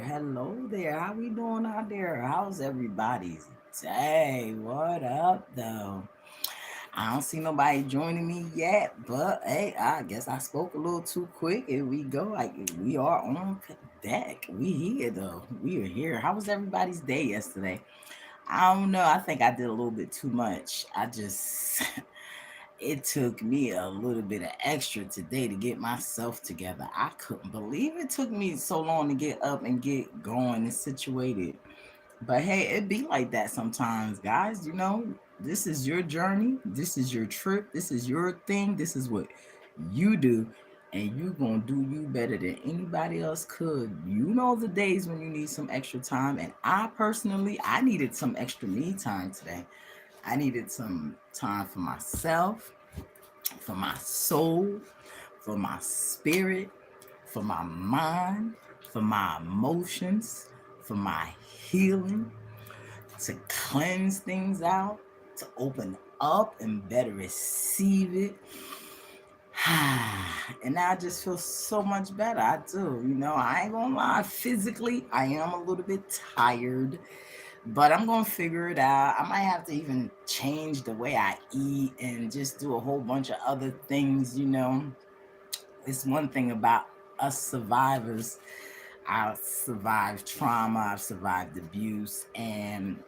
Hello there. How we doing out there? How's everybody's day? What up though? I don't see nobody joining me yet, but hey, I guess I spoke a little too quick. Here we go. Like we are on deck. We here though. We are here. How was everybody's day yesterday? I don't know. I think I did a little bit too much. I just it took me a little bit of extra today to get myself together. I couldn't believe it took me so long to get up and get going and situated. But hey, it be like that sometimes, guys. This is your journey. This is your trip. This is your thing. This is what you do. And you gonna do you better than anybody else could. You know the days when you need some extra time. And I needed some extra me time today. I needed some time for myself, for my soul, for my spirit, for my mind, for my emotions, for my healing, to cleanse things out, to open up and better receive it. And I just feel so much better. I do. I ain't gonna lie. Physically, I am a little bit tired, but I'm gonna figure it out. I might have to even change the way I eat and just do a whole bunch of other things. It's one thing about us survivors. I've survived trauma, I've survived abuse, and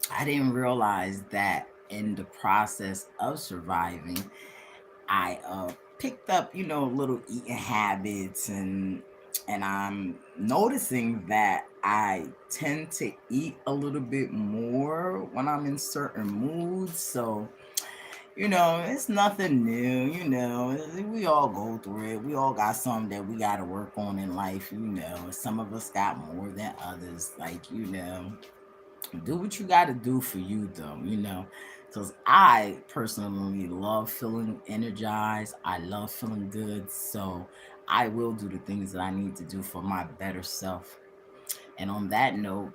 I didn't realize that in the process of surviving, I picked up, little eating habits, and I'm noticing that I tend to eat a little bit more when I'm in certain moods. So it's nothing new. We all go through it. We all got something that we got to work on in life. Some of us got more than others. Do what you got to do for you, though. Because I personally love feeling energized. I love feeling good. So I will do the things that I need to do for my better self. And on that note,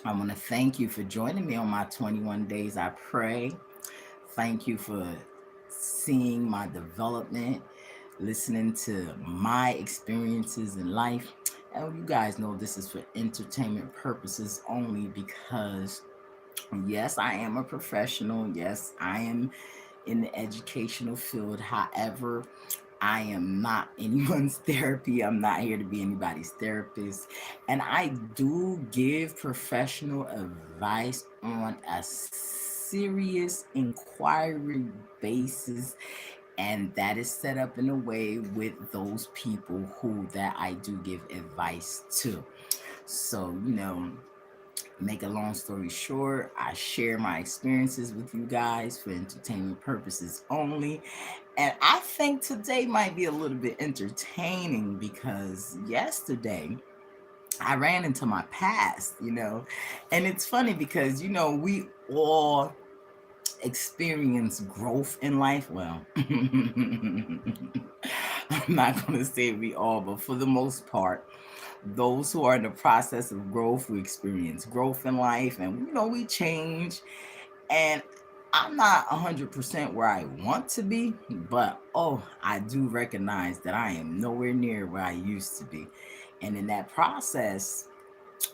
I want to thank you for joining me on my 21 days. I pray. Thank you for seeing my development, listening to my experiences in life. And you guys know this is for entertainment purposes only because, yes, I am a professional. Yes, I am in the educational field. However, I am not anyone's therapy. I'm not here to be anybody's therapist. And I do give professional advice on a serious inquiry basis. And that is set up in a way with those people who that I do give advice to. So, make a long story short, I share my experiences with you guys for entertainment purposes only. And I think today might be a little bit entertaining because yesterday I ran into my past. And it's funny because, we all experience growth in life. Well, I'm not going to say we all, but for the most part, those who are in the process of growth, we experience growth in life and, we change. And I'm not 100% where I want to be, but I do recognize that I am nowhere near where I used to be. And in that process,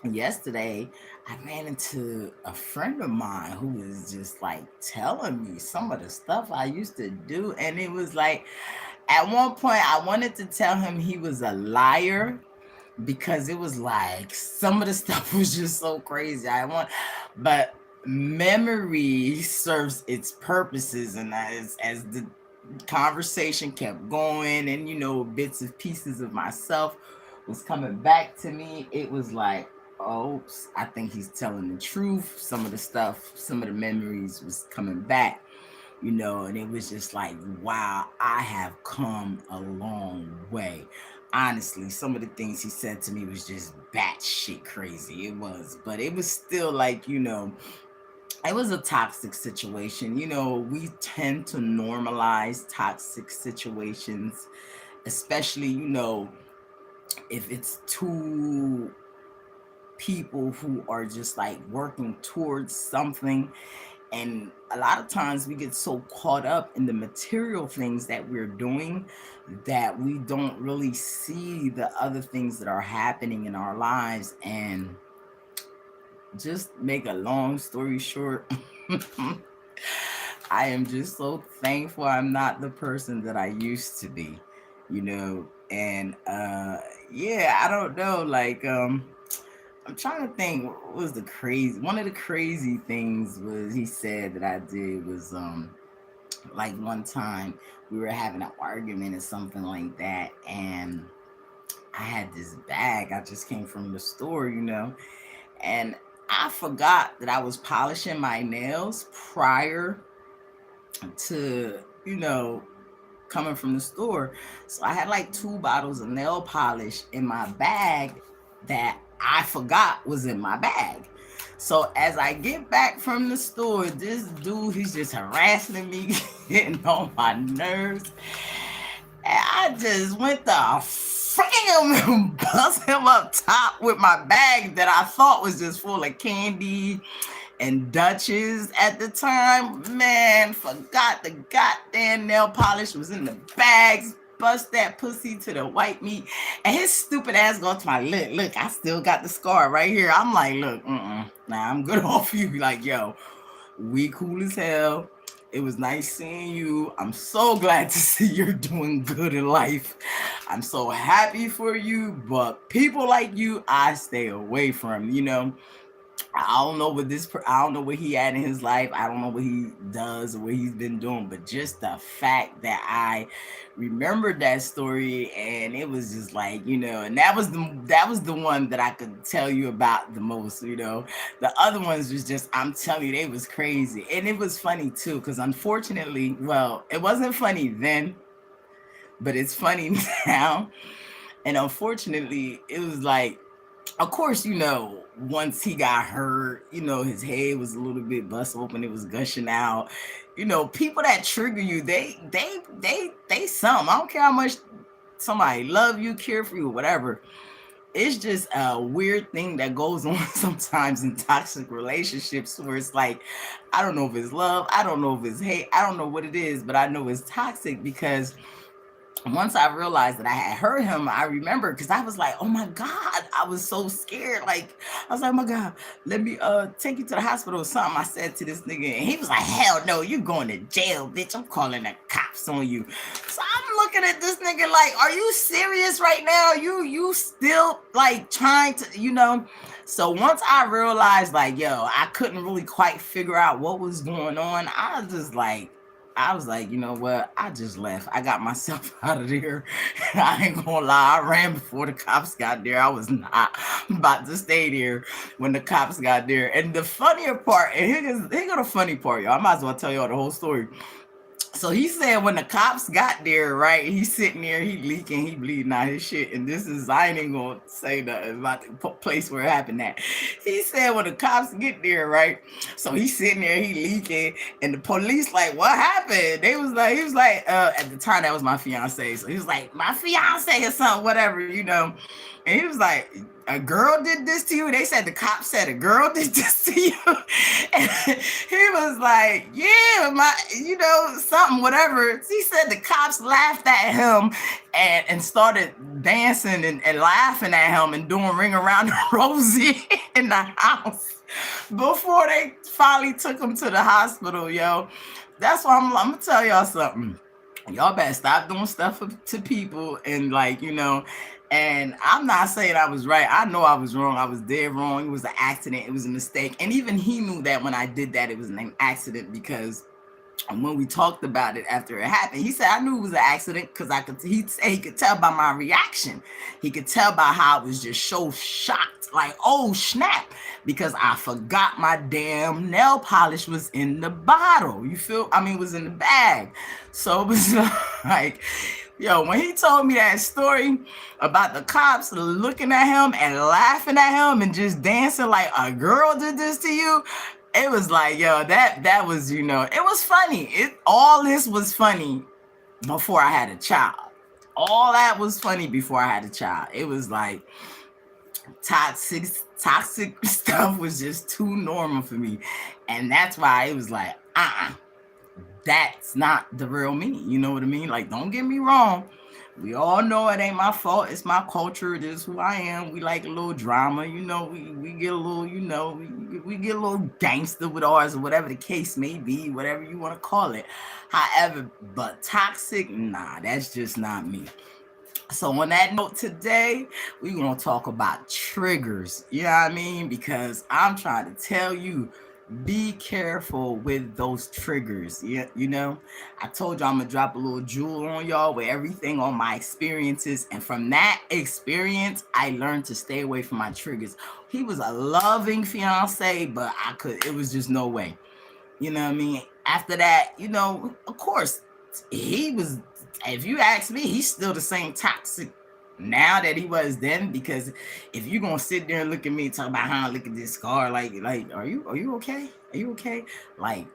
yesterday, I ran into a friend of mine who was just like telling me some of the stuff I used to do. And it was like, at one point, I wanted to tell him he was a liar because it was like some of the stuff was just so crazy. But memory serves its purposes, and as the conversation kept going, and bits and pieces of myself was coming back to me, it was like, oh, I think he's telling the truth. Some of the stuff, some of the memories was coming back. And it was just like, wow, I have come a long way. Honestly, some of the things he said to me was just batshit crazy. It was, but it was still like, it was a toxic situation. We tend to normalize toxic situations, especially, if it's two people who are just like working towards something And a lot of times we get so caught up in the material things that we're doing that we don't really see the other things that are happening in our lives. And just make a long story short, I am just so thankful I'm not the person that I used to be, you know. And yeah, I don't know, like I'm trying to think what was the crazy one of the crazy things was he said that I did was like one time we were having an argument or something like that, and I had this bag I just came from the store, you know, and I forgot that I was polishing my nails prior to, you know, coming from the store. So I had like 2 bottles of nail polish in my bag that I forgot was in my bag. So as I get back from the store, this dude, he's just harassing me, getting on my nerves. And I just went to freaking him and bust him up top with my bag that I thought was just full of candy and Dutchess at the time. Man, forgot the goddamn nail polish was in the bags. Bust that pussy to the white meat. And his stupid ass go to my lip. Look, I still got the scar right here. I'm like, look, nah, I'm good off you. Like, yo, we cool as hell. It was nice seeing you. I'm so glad to see you're doing good in life. I'm so happy for you. But people like you, I stay away from, you know. I don't know what I don't know what he had in his life. I don't know what he does or what he's been doing, but just the fact that I remembered that story, and it was just like, you know, and that was the one that I could tell you about the most, you know. The other ones was just, I'm telling you, they was crazy. And it was funny too, because unfortunately, well, it wasn't funny then, but it's funny now. And unfortunately, it was like, of course, you know, once he got hurt, you know, his head was a little bit bust open, it was gushing out. You know, people that trigger you, they some. I don't care how much somebody love you, care for you, whatever. It's just a weird thing that goes on sometimes in toxic relationships where it's like, I don't know if it's love, I don't know if it's hate, I don't know what it is, but I know it's toxic because once I realized that I had hurt him, I remember because I was like, oh my God, I was so scared. Like, I was like, oh my God, let me take you to the hospital or something. I said to this nigga, and he was like, hell no, you going to jail, bitch. I'm calling the cops on you. So I'm looking at this nigga like, are you serious right now? You still like trying to, you know? So once I realized, like, yo, I couldn't really quite figure out what was going on, I was like, you know what? I just left. I got myself out of there. I ain't gonna lie. I ran before the cops got there. I was not about to stay there when the cops got there. And the funnier part, and here go the funny part, y'all. I might as well tell y'all the whole story. So he said when the cops got there, right? He's sitting there, he leaking, he bleeding out his shit. And this is, I ain't even gonna say about the place where it happened at. He said when the cops get there, right? So he's sitting there, he leaking, and the police like, what happened? He was like, at the time that was my fiance. So he was like, my fiance or something, whatever, you know. And he was like, a girl did this to you? They said the cop said a girl did this to you. And he was like, yeah, you know, something, whatever. He said the cops laughed at him and started dancing and laughing at him and doing Ring Around the Rosie in the house before they finally took him to the hospital, yo. That's why I'm gonna tell y'all something. Y'all better stop doing stuff to people and, like, you know. And I'm not saying I was right. I know I was wrong. I was dead wrong. It was an accident. It was a mistake. And even he knew that when I did that, it was an accident because when we talked about it after it happened, he said I knew it was an accident because he said he could tell by my reaction. He could tell by how I was just so shocked, like, oh snap, because I forgot my damn nail polish was in the bottle. You feel? I mean, it was in the bag. So it was like, yo, when he told me that story about the cops looking at him and laughing at him and just dancing like a girl did this to you, it was like, yo, that was, you know, it was funny. All this was funny before I had a child. All that was funny before I had a child. It was like toxic stuff stuff was just too normal for me. And that's why it was like, that's not the real me. You know what I mean? Like, don't get me wrong. We all know it ain't my fault. It's my culture. It is who I am. We like a little drama. We get a little, we get a little gangster with ours or whatever the case may be, whatever you want to call it. However, but toxic, nah, that's just not me. So on that note today, we're going to talk about triggers. You know what I mean? Because I'm trying to tell you, be careful with those triggers. Yeah, I told you I'm gonna drop a little jewel on y'all with everything on my experiences, and from that experience I learned to stay away from my triggers. He was a loving fiance, but it was just no way. You know what I mean? After that, of course, he was, if you ask me, he's still the same toxic now that he was then. Because if you're gonna sit there and look at me talk about how I look at this scar, like are you okay? Are you okay? Like,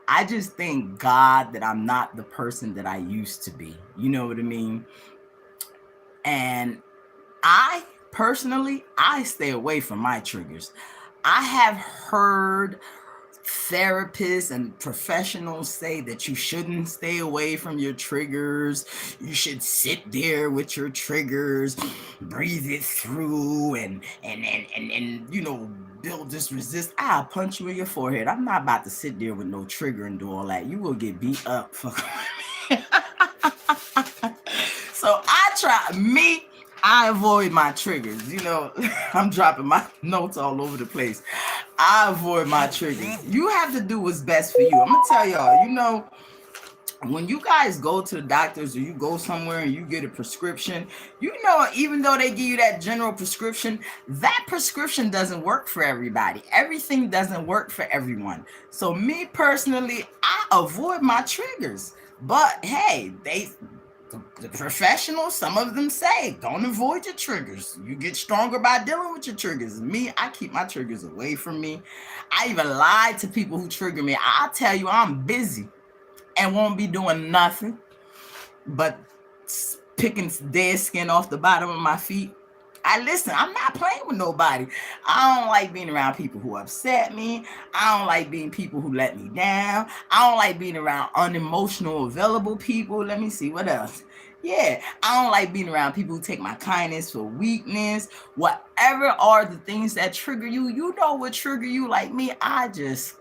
I just thank God that I'm not the person that I used to be. You know what I mean? And I personally, I stay away from my triggers. I have heard therapists and professionals say that you shouldn't stay away from your triggers. You should sit there with your triggers, breathe it through, and build this resist. I'll punch you in your forehead. I'm not about to sit there with no trigger and do all that. You will get beat up. So I avoid my triggers. I'm dropping my notes all over the place. I avoid my triggers. You have to do what's best for you. I'm going to tell y'all, when you guys go to the doctors or you go somewhere and you get a prescription, even though they give you that general prescription, that prescription doesn't work for everybody. Everything doesn't work for everyone. So me personally, I avoid my triggers. But hey, the professionals, some of them say, don't avoid your triggers. You get stronger by dealing with your triggers. Me, I keep my triggers away from me. I even lie to people who trigger me. I'll tell you I'm busy and won't be doing nothing but picking dead skin off the bottom of my feet. I'm not playing with nobody. I don't like being around people who upset me. I don't like being people who let me down. I don't like being around unemotional, available people. Let me see, what else? Yeah, I don't like being around people who take my kindness for weakness. Whatever are the things that trigger you, what trigger you. Like me, I just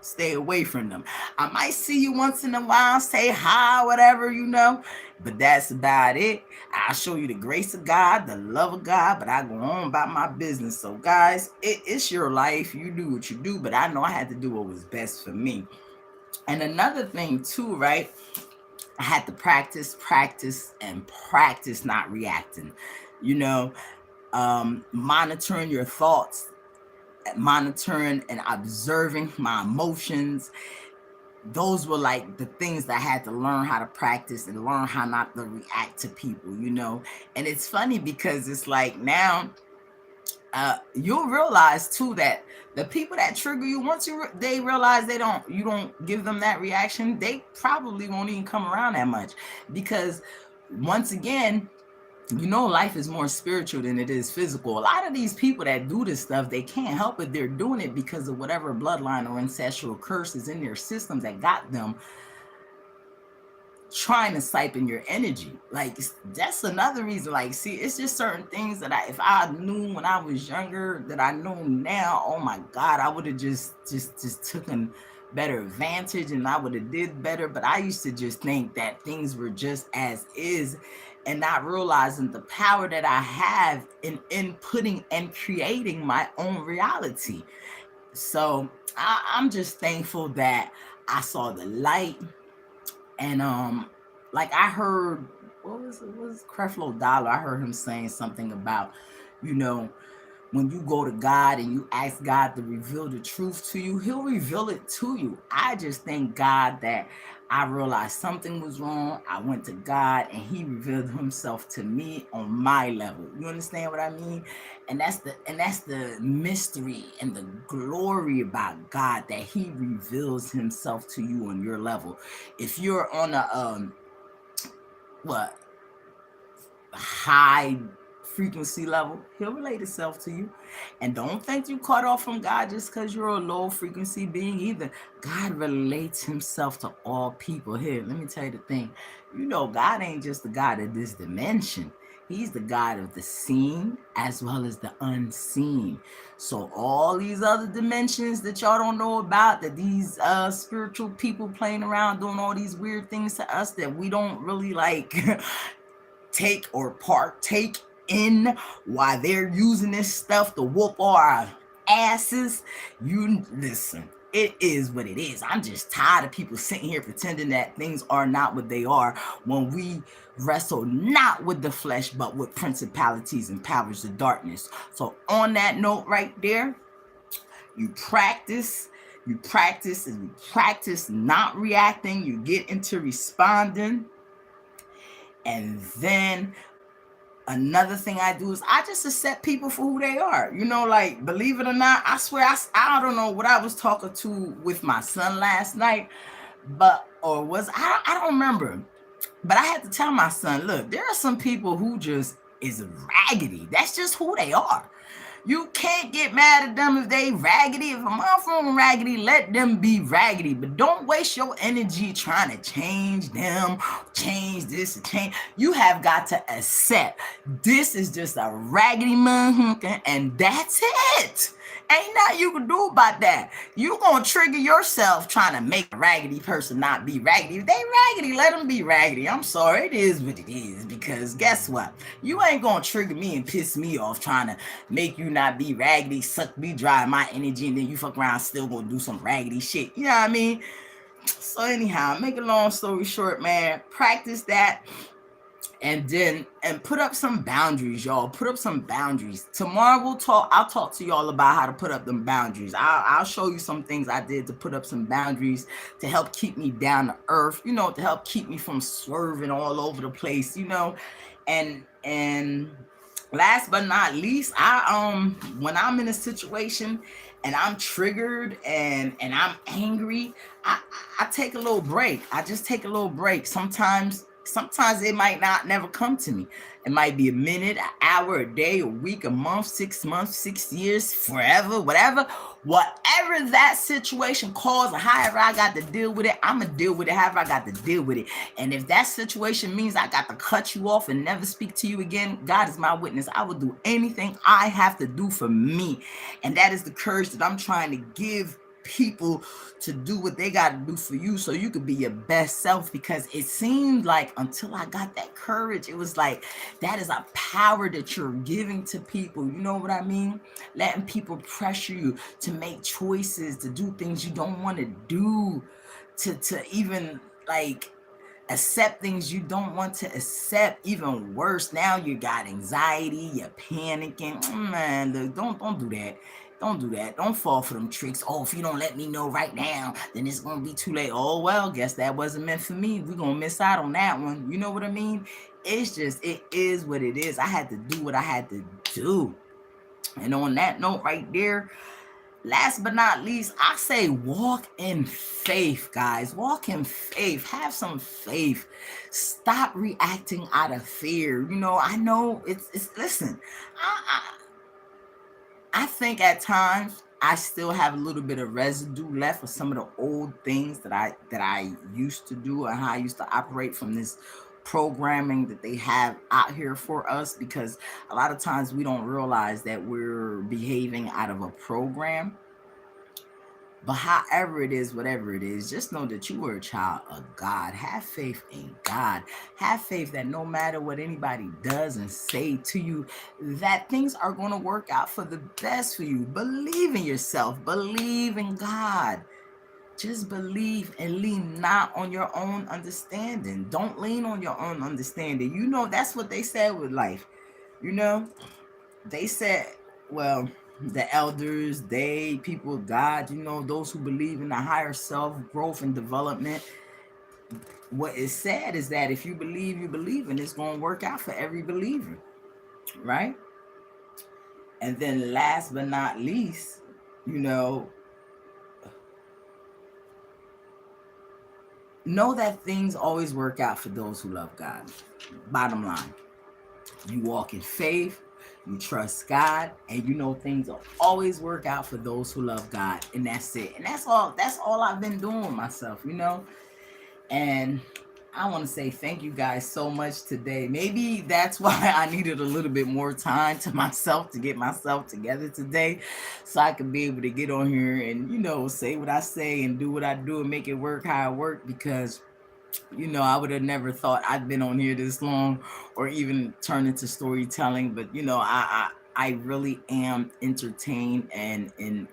stay away from them. I might see you once in a while, say hi, whatever, but that's about it. I'll show you the grace of God, the love of God, but I go on about my business. So guys, it's your life. You do what you do, but I know I had to do what was best for me. And another thing too, right? I had to practice not reacting. Monitoring your thoughts, monitoring and observing my emotions. Those were like the things that I had to learn how to practice and learn how not to react to people, And it's funny because it's like now you'll realize too that the people that trigger you, once they realize you don't give them that reaction, they probably won't even come around that much. Because once again, life is more spiritual than it is physical. A lot of these people that do this stuff, they can't help it. They're doing it because of whatever bloodline or ancestral curses in their systems that got them trying to siphon your energy. Like, that's another reason. Like, see, it's just certain things that if I knew when I was younger that I know now, oh my God, I would have just taken better advantage and I would have did better. But I used to just think that things were just as is, and not realizing the power that I have in inputting and creating my own reality. So I'm just thankful that I saw the light. And like I heard, what was Creflo Dollar? I heard him saying something about, when you go to God and you ask God to reveal the truth to you, he'll reveal it to you. I just thank God that I realized something was wrong. I went to God and he revealed himself to me on my level. You understand what I mean? And that's the mystery and the glory about God, that he reveals himself to you on your level. If you're on a high frequency level, he'll relate himself to you. And don't think you cut off from God just because you're a low frequency being either. God relates himself to all people. Here, let me tell you the thing. You know, God ain't just the God of this dimension. He's the God of the seen as well as the unseen. So all these other dimensions that y'all don't know about, that these spiritual people playing around doing all these weird things to us that we don't really like take or partake in, while they're using this stuff to whoop our asses. You listen, it is what it is. I'm just tired of people sitting here pretending that things are not what they are when we wrestle not with the flesh but with principalities and powers of darkness. So on that note right there, you practice and you practice not reacting. You get into responding. And then another thing I do is I just accept people for who they are. You know, like, believe it or not, I swear, I don't know what I was talking to with my son last night, I don't remember. But I had to tell my son, look, there are some people who just is raggedy. That's just who they are. You can't get mad at them if they raggedy. If a motherfucker raggedy, let them be raggedy. But don't waste your energy trying to change them, change this, change. You have got to accept this is just a raggedy motherfucker, and that's it. Ain't nothing you can do about that. You gonna trigger yourself trying to make a raggedy person not be raggedy. If they raggedy, let them be raggedy. I'm sorry, it is what it is. Because guess what? You ain't gonna trigger me and piss me off trying to make you not be raggedy, suck me dry my energy, and then you fuck around still gonna do some raggedy shit. You know what I mean? So anyhow, make a long story short, man, practice that. And put up some boundaries, y'all. Put up some boundaries. Tomorrow I'll talk to y'all about how to put up them boundaries. I'll show you some things I did to put up some boundaries to help keep me down to earth, you know, to help keep me from swerving all over the place, you know. And last but not least, when I'm in a situation and I'm triggered and I'm angry, I take a little break. I just take a little break. Sometimes it might not never come to me. It might be a minute, an hour, a day, a week, a month, 6 months, 6 years, forever, whatever that situation calls, or however I got to deal with it, I'm gonna deal with it however I got to deal with it. And if that situation means I got to cut you off and never speak to you again, God is my witness. I will do anything I have to do for me. And that is the courage that I'm trying to give people, to do what they got to do for you so you could be your best self. Because it seemed like until I got that courage, it was like that is a power that you're giving to people. You know what I mean? Letting people pressure you to make choices, to do things you don't want to do, to even like accept things you don't want to accept. Even worse, now you got anxiety, you're panicking. Man, look, don't do that. Don't do that. Don't fall for them tricks. Oh, if you don't let me know right now, then it's going to be too late. Oh, well, guess that wasn't meant for me. We're going to miss out on that one. You know what I mean? It's just, it is what it is. I had to do what I had to do. And on that note right there, last but not least, I say walk in faith, guys. Walk in faith. Have some faith. Stop reacting out of fear. You know, I know it's listen, I think at times I still have a little bit of residue left of some of the old things that I used to do, and how I used to operate from this programming that they have out here for us. Because a lot of times we don't realize that we're behaving out of a program. But however it is, whatever it is, just know that you are a child of God. Have faith in God. Have faith that no matter what anybody does and say to you, that things are going to work out for the best for you. Believe in yourself. Believe in God. Just believe and lean not on your own understanding. Don't lean on your own understanding. You know, that's what they said with life. You know, they said, well, the elders, people of God, you know, those who believe in the higher self, growth and development. What is sad is that if you believe, and it's going to work out for every believer, right? And then last but not least, you know that things always work out for those who love God. Bottom line, you walk in faith, you trust God, and you know things will always work out for those who love God. And that's it. And that's all I've been doing with myself, you know? And I want to say thank you guys so much today. Maybe that's why I needed a little bit more time to myself to get myself together today, so I could be able to get on here and, you know, say what I say and do what I do and make it work how I work. Because, you know, I would have never thought I'd been on here this long or even turn into storytelling. But, you know, I really am entertained and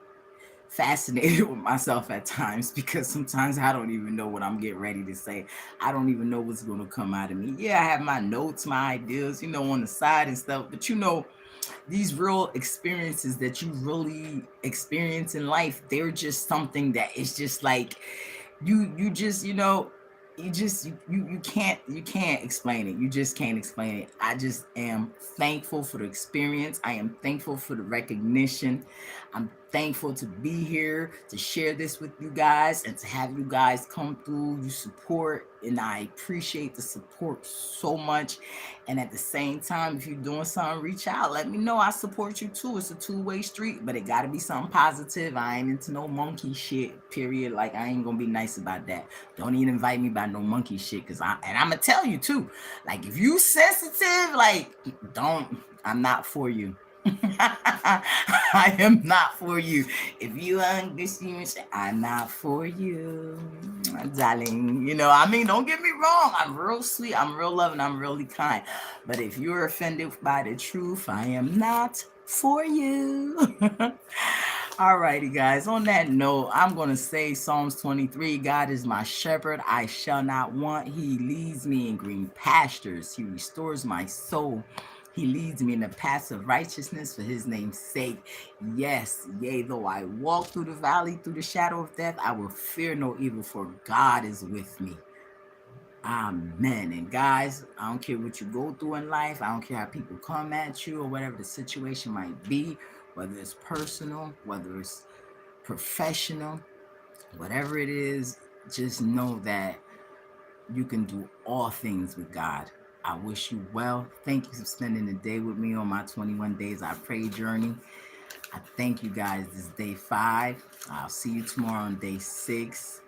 fascinated with myself at times, because sometimes I don't even know what I'm getting ready to say. I don't even know what's going to come out of me. Yeah, I have my notes, my ideas, you know, on the side and stuff. But, you know, these real experiences that you really experience in life, they're just something that is just like you just, you know, you can't explain it. You just can't explain it. I just am thankful for the experience. I am thankful for the recognition. I'm thankful to be here to share this with you guys and to have you guys come through. You support, and I appreciate the support so much. And at the same time, if you're doing something, reach out. Let me know. I support you too. It's a two-way street, but it got to be something positive. I ain't into no monkey shit, period. Like, I ain't going to be nice about that. Don't even invite me by no monkey shit, because I'm going to tell you too. Like, if you sensitive, like, I'm not for you. I am not for you. If you understand, I'm not for you, darling. You know, I mean, don't get me wrong. I'm real sweet. I'm real loving. I'm really kind. But if you're offended by the truth, I am not for you. Alrighty, guys. On that note, I'm going to say Psalms 23. God is my shepherd. I shall not want. He leads me in green pastures. He restores my soul. He leads me in the paths of righteousness for his name's sake. Yes, yea, though I walk through the valley, through the shadow of death, I will fear no evil, for God is with me. Amen. And guys, I don't care what you go through in life. I don't care how people come at you or whatever the situation might be, whether it's personal, whether it's professional, whatever it is, just know that you can do all things with God. I wish you well. Thank you for spending the day with me on my 21 Days I Pray journey. I thank you guys. This is day 5. I'll see you tomorrow on day 6.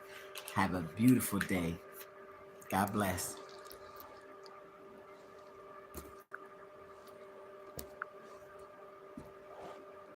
Have a beautiful day. God bless.